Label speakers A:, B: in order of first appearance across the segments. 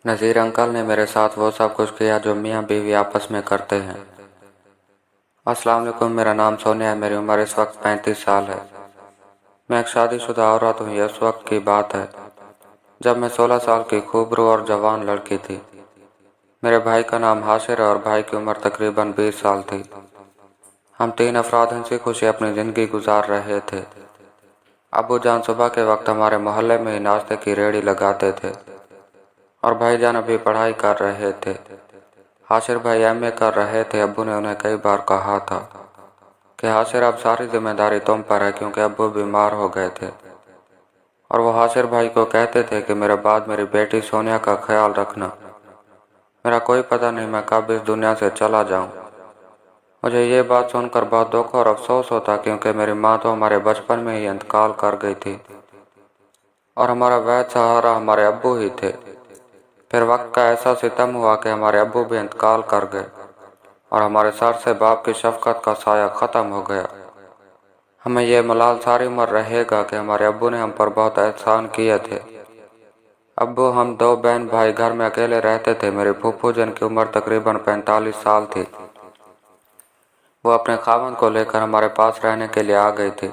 A: नज़ीर uncle ने मेरे साथ वो सब कुछ किया जो मियाँ बीवी आपस में करते हैं। अस्सलाम वालेकुम, मेरा नाम सोनिया है। मेरी उम्र इस वक्त 35 साल है। मैं एक शादीशुदा औरत हूँ। ये उस वक्त की बात है जब मैं 16 साल की खूबरू और जवान लड़की थी। मेरे भाई का नाम हाशिर है और भाई की उम्र तकरीबन 20 साल थी। हम 3 अफराद हंसी खुशी अपनी ज़िंदगी गुजार रहे थे। अब्बू जान सुबह के वक्त हमारे मोहल्ले में ही नाश्ते की रेहड़ी लगाते थे और भाईजान अभी पढ़ाई कर रहे थे। हाशिर भाई एमए कर रहे थे। अब्बू ने उन्हें कई बार कहा था कि हाशिर, अब सारी जिम्मेदारी तुम पर है, क्योंकि अब्बू बीमार हो गए थे। और वो हाशिर भाई को कहते थे कि मेरे बाद मेरी बेटी सोनिया का ख्याल रखना। मेरा कोई पता नहीं मैं कब इस दुनिया से चला जाऊं। मुझे ये बात सुनकर बहुत दुख और अफसोस होता, क्योंकि मेरी माँ तो हमारे बचपन में ही इंतकाल कर गई थी और हमारा वैध सहारा हमारे अब्बू ही थे। फिर वक्त का ऐसा सितम हुआ कि हमारे अब्बू भी इंतकाल कर गए और हमारे सर से बाप की शफकत का साया ख़त्म हो गया। हमें यह मलाल सारी उम्र रहेगा कि हमारे अब्बू ने हम पर बहुत एहसान किए थे। अब्बू, हम 2 बहन भाई घर में अकेले रहते थे। मेरी फूफू जिनकी उम्र तकरीबन 45 साल थी, वो अपने खावंद को लेकर हमारे पास रहने के लिए आ गई थी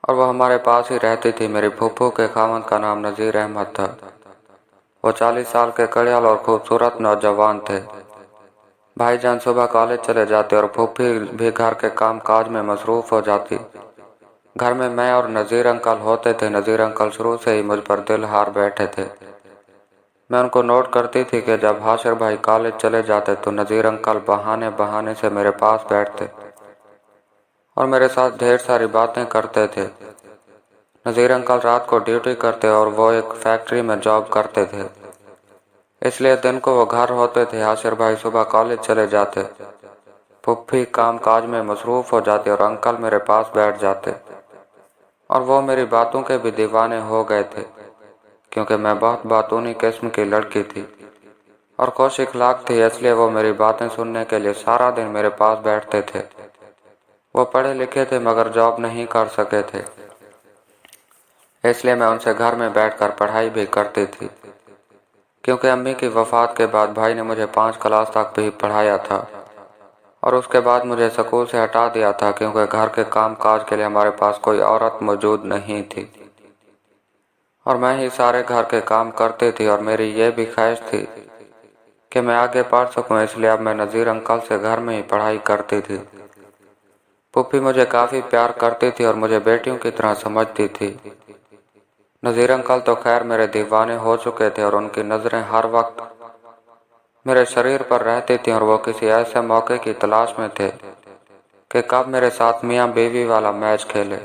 A: और वो हमारे पास ही रहती थी। मेरी फूफू के खावंद का नाम नज़ीर अहमद था। वो 40 साल के कड़ियाल और खूबसूरत नौजवान थे। भाईजान सुबह कॉलेज चले जाते और फूफी भी घर के काम काज में मसरूफ़ हो जाती। घर में मैं और नज़ीर अंकल होते थे। नज़ीर अंकल शुरू से ही मुझ पर दिल हार बैठे थे। मैं उनको नोट करती थी कि जब हाशिर भाई कॉलेज चले जाते तो नज़ीर अंकल बहाने बहाने से मेरे पास बैठते और मेरे साथ ढेर सारी बातें करते थे। नज़ीर अंकल रात को ड्यूटी करते और वो एक फैक्ट्री में जॉब करते थे, इसलिए दिन को वो घर होते थे। हाशिर भाई सुबह कॉलेज चले जाते, पुप्पी काम काज में मसरूफ़ हो जाती और अंकल मेरे पास बैठ जाते और वो मेरी बातों के भी दीवाने हो गए थे, क्योंकि मैं बहुत बातूनी किस्म की लड़की थी और खुश इखलाक थी। इसलिए वो मेरी बातें सुनने के लिए सारा दिन मेरे पास बैठते थे। वो पढ़े लिखे थे मगर जॉब नहीं कर सके थे, इसलिए मैं उनसे घर में बैठकर पढ़ाई भी करती थी, क्योंकि अम्मी की वफ़ात के बाद भाई ने मुझे 5 क्लास तक भी पढ़ाया था और उसके बाद मुझे स्कूल से हटा दिया था, क्योंकि घर के काम काज के लिए हमारे पास कोई औरत मौजूद नहीं थी और मैं ही सारे घर के काम करती थी। और मेरी ये भी ख्वाहिश थी कि मैं आगे पढ़ सकूं, इसलिए अब मैं नज़ीर अंकल से घर में ही पढ़ाई करती थी। पुप्पी मुझे काफ़ी प्यार करती थी और मुझे बेटियों की तरह समझती थी। नज़ीर अंकल तो खैर मेरे दीवाने हो चुके थे और उनकी नज़रें हर वक्त मेरे शरीर पर रहती थीं और वो किसी ऐसे मौके की तलाश में थे कि कब मेरे साथ मियाँ बीवी वाला मैच खेले।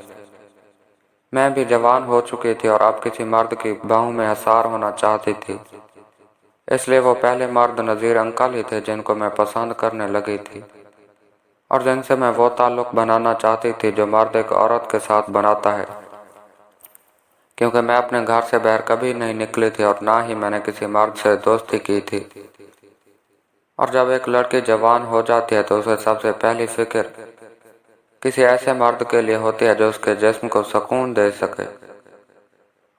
A: मैं भी जवान हो चुकी थी और अब किसी मर्द की बाहों में हसार होना चाहती थी, इसलिए वो पहले मर्द नज़ीर अंकल ही थे जिनको मैं पसंद करने लगी थी और जिनसे मैं वो ताल्लुक़ बनाना चाहती थी जो मर्द एक औरत के साथ बनाता है, क्योंकि मैं अपने घर से बाहर कभी नहीं निकली थी और ना ही मैंने किसी मर्द से दोस्ती की थी। और जब एक लड़की जवान हो जाती है तो उसे सबसे पहली फिक्र किसी ऐसे मर्द के लिए होती है जो उसके जिस्म को सुकून दे सके।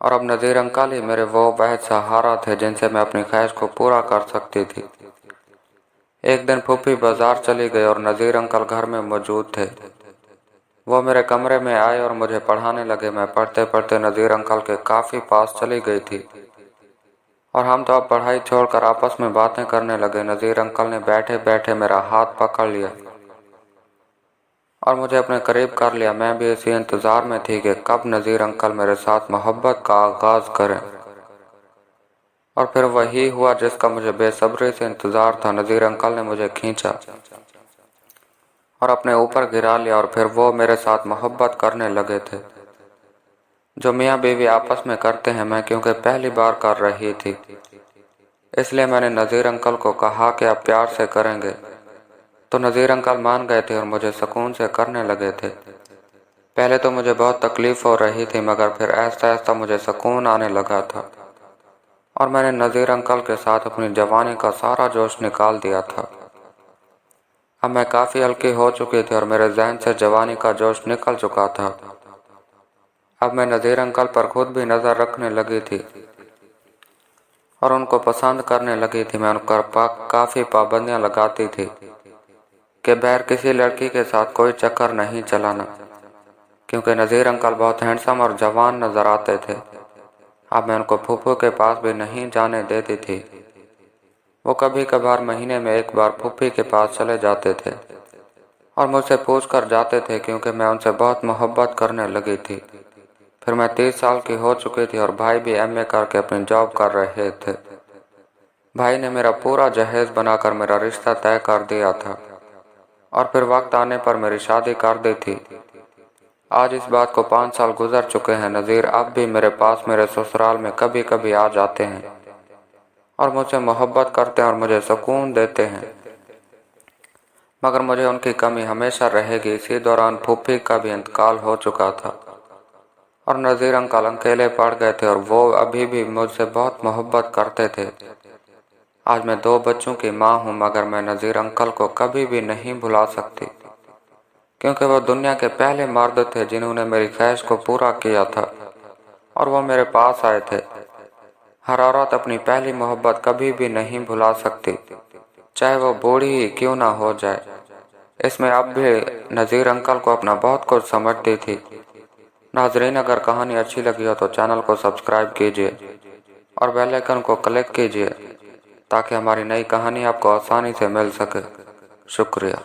A: और अब नज़ीर अंकल ही मेरे वो वहद सहारा थे जिनसे मैं अपनी ख्वाहिश को पूरा कर सकती थी। एक दिन फूफी बाजार चली गई और नज़ीर अंकल घर में मौजूद थे। वो मेरे कमरे में आए और मुझे पढ़ाने लगे। मैं पढ़ते पढ़ते नज़ीर अंकल के काफ़ी पास चली गई थी और हम तो अब पढ़ाई छोड़कर आपस में बातें करने लगे। नज़ीर अंकल ने बैठे बैठे मेरा हाथ पकड़ लिया और मुझे अपने करीब कर लिया। मैं भी इसी इंतज़ार में थी कि कब नज़ीर अंकल मेरे साथ मोहब्बत का आगाज़ करें, और फिर वही हुआ जिसका मुझे बेसब्री से इंतज़ार था। नज़ीर अंकल ने मुझे खींचा और अपने ऊपर गिरा लिया और फिर वो मेरे साथ मोहब्बत करने लगे थे, जो मियाँ बीवी आपस में करते हैं। मैं क्योंकि पहली बार कर रही थी, इसलिए मैंने नज़ीर अंकल को कहा कि आप प्यार से करेंगे, तो नज़ीर अंकल मान गए थे और मुझे सुकून से करने लगे थे। पहले तो मुझे बहुत तकलीफ़ हो रही थी, मगर फिर आहिस्ता आहिस्ता मुझे सुकून आने लगा था और मैंने नज़ीर अंकल के साथ अपनी जवानी का सारा जोश निकाल दिया था। अब मैं काफ़ी हल्की हो चुकी थी और मेरे जहन से जवानी का जोश निकल चुका था। अब मैं नज़ीर अंकल पर खुद भी नज़र रखने लगी थी और उनको पसंद करने लगी थी। मैं उन पर काफ़ी पाबंदियां लगाती थी कि बहर किसी लड़की के साथ कोई चक्कर नहीं चलाना, क्योंकि नज़ीर अंकल बहुत हैंडसम और जवान नजर आते थे। अब मैं उनको फूफू के पास भी नहीं जाने देती थी। वो कभी कभार महीने में एक बार फूफी के पास चले जाते थे और मुझसे पूछ कर जाते थे, क्योंकि मैं उनसे बहुत मोहब्बत करने लगी थी। फिर मैं 30 साल की हो चुकी थी और भाई भी एमए करके अपनी जॉब कर रहे थे। भाई ने मेरा पूरा जहेज बनाकर मेरा रिश्ता तय कर दिया था और फिर वक्त आने पर मेरी शादी कर दी थी। आज इस बात को 5 साल गुजर चुके हैं। नज़ीर अब भी मेरे पास मेरे ससुराल में कभी कभी आ जाते हैं और मुझसे मोहब्बत करते हैं और मुझे सुकून देते हैं, मगर मुझे उनकी कमी हमेशा रहेगी। इसी दौरान फूफी का भी इंतकाल हो चुका था और नज़ीर अंकल अकेले पड़ गए थे और वो अभी भी मुझसे बहुत मोहब्बत करते थे। आज मैं 2 बच्चों की माँ हूँ, मगर मैं नज़ीर अंकल को कभी भी नहीं भुला सकती, क्योंकि वो दुनिया के पहले मर्द थे जिन्होंने मेरी ख्वाहिश को पूरा किया था और वो मेरे पास आए थे। हर औरत अपनी पहली मोहब्बत कभी भी नहीं भुला सकती, चाहे वो बूढ़ी ही क्यों ना हो जाए। इसमें अब भी नज़ीर अंकल को अपना बहुत कुछ समझती थी। नाजरीन, अगर कहानी अच्छी लगी हो तो चैनल को सब्सक्राइब कीजिए और बेल आइकन को क्लिक कीजिए ताकि हमारी नई कहानी आपको आसानी से मिल सके। शुक्रिया।